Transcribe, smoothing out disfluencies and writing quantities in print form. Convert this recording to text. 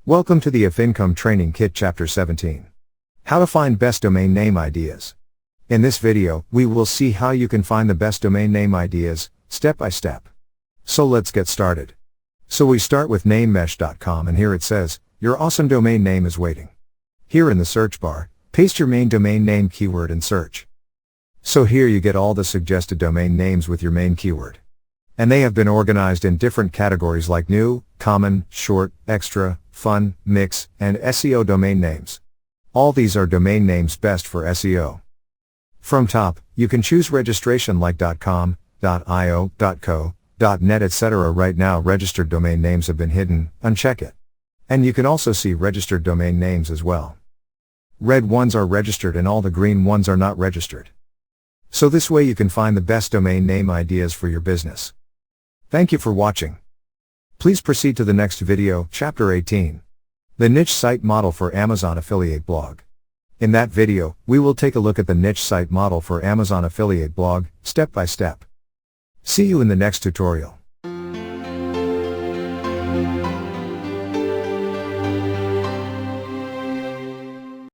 Welcome to the If Income Training Kit Chapter 17. How to find best domain name ideas. In this video, we will see how you can find the best domain name ideas, step by step. So let's get started. So we start with namemesh.com, and here it says, your awesome domain name is waiting. Here in the search bar, paste your main domain name keyword and search. So here you get all the suggested domain names with your main keyword. And they have been organized in different categories like new, common, short, extra, fun, mix, and SEO domain names. All these are domain names best for SEO. From top, you can choose registration like .com, .io, .co, .net, etc. Right now registered domain names have been hidden, uncheck it. And you can also see registered domain names as well. Red ones are registered and all the green ones are not registered. So this way you can find the best domain name ideas for your business. Thank you for watching. Please proceed to the next video, Chapter 18. The Niche Site Model for Amazon Affiliate Blog. In that video, we will take a look at the niche site model for Amazon Affiliate Blog, step by step. See you in the next tutorial.